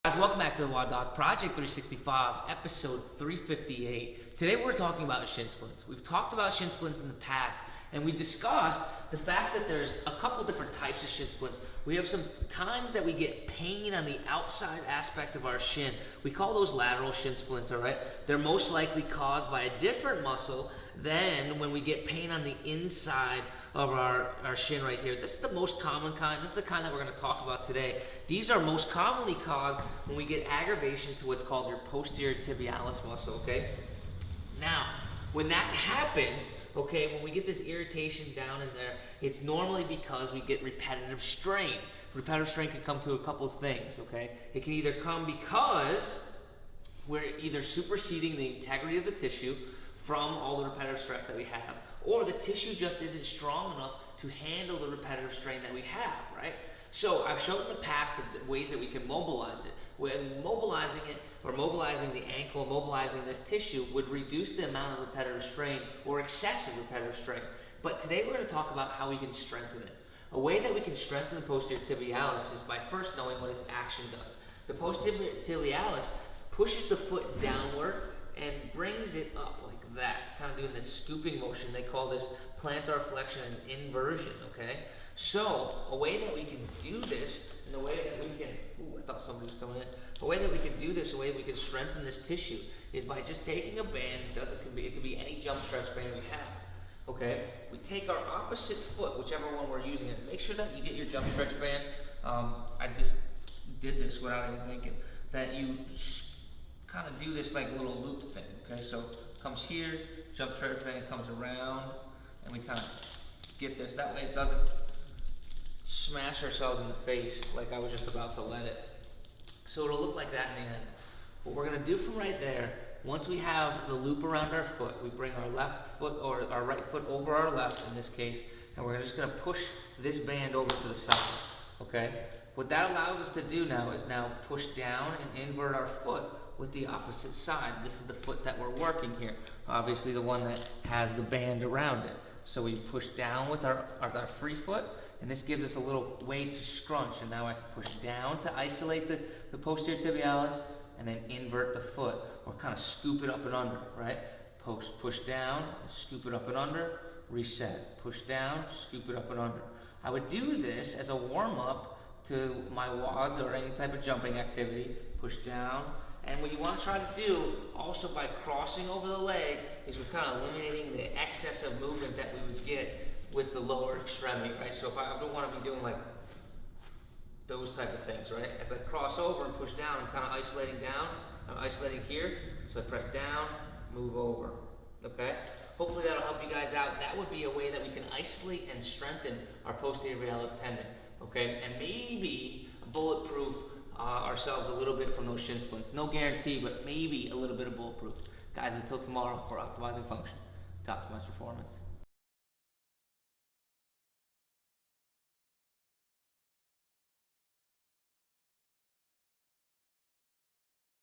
Guys, welcome back to the WODdoc Project365, episode 358. Today we're talking about shin splints. We've talked about shin splints in the past, and we discussed the fact that there's a couple different types of shin splints. We have some times that we get pain on the outside aspect of our shin. We call those lateral shin splints, all right? They're most likely caused by a different muscle than when we get pain on the inside of our shin right here. This is the most common kind. This is the kind that we're going to talk about today. These are most commonly caused when we get aggravation to what's called your posterior tibialis muscle, okay? Now, when that happens, okay, when we get this irritation down in there, it's normally because we get repetitive strain. Repetitive strain can come to a couple of things, okay? It can either come because we're either superseding the integrity of the tissue from all the repetitive stress that we have, or the tissue just isn't strong enough to handle the repetitive strain that we have, right? So I've shown in the past the ways that we can mobilize it. When mobilizing it, or mobilizing the ankle, mobilizing this tissue would reduce the amount of repetitive strain or excessive repetitive strain. But today we're going to talk about how we can strengthen it. A way that we can strengthen the posterior tibialis is by first knowing what its action does. The posterior tibialis pushes the foot downward and brings it up like that, kind of doing this scooping motion. They call this plantar flexion and inversion, okay? So a way that we can do this, and the way that we can, I thought somebody was coming in. A way that we can do this, a way that we can strengthen this tissue is by just taking a band. It could be any jump stretch band we have, okay? We take our opposite foot, whichever one we're using it. Make sure that you get your jump stretch band. I just did this without even thinking. That you kind of do this like a little loop thing, okay? So it comes here, jump stretch band comes around, and we kind of get this. That way it doesn't smash ourselves in the face like I was just about to let it. So it'll look like that in the end. What we're going to do from right there, once we have the loop around our foot, we bring our left foot or our right foot over our left in this case, and we're just going to push this band over to the side, okay? What that allows us to do now is push down and invert our foot with the opposite side. This is the foot that we're working here, obviously the one that has the band around it. So we push down with our free foot, and this gives us a little way to scrunch. And now I can push down to isolate the posterior tibialis, and then invert the foot, or kind of scoop it up and under, right? Push down, scoop it up and under, reset. Push down, scoop it up and under. I would do this as a warm-up to my WODs or any type of jumping activity. Push down. And what you want to try to do, also by crossing over the leg, is we're kind of eliminating the excess of movement that we would get with the lower extremity, right? So if I don't want to be doing like those type of things, right? As I cross over and push down, I'm kind of isolating down. I'm isolating here, so I press down, move over, okay? Hopefully that'll help you guys out. That would be a way that we can isolate and strengthen our posterior tibialis tendon, okay? And maybe bulletproof ourselves a little bit from those shin splints. No guarantee, but maybe a little bit of bulletproof. Guys, until tomorrow, for optimizing function to optimize performance.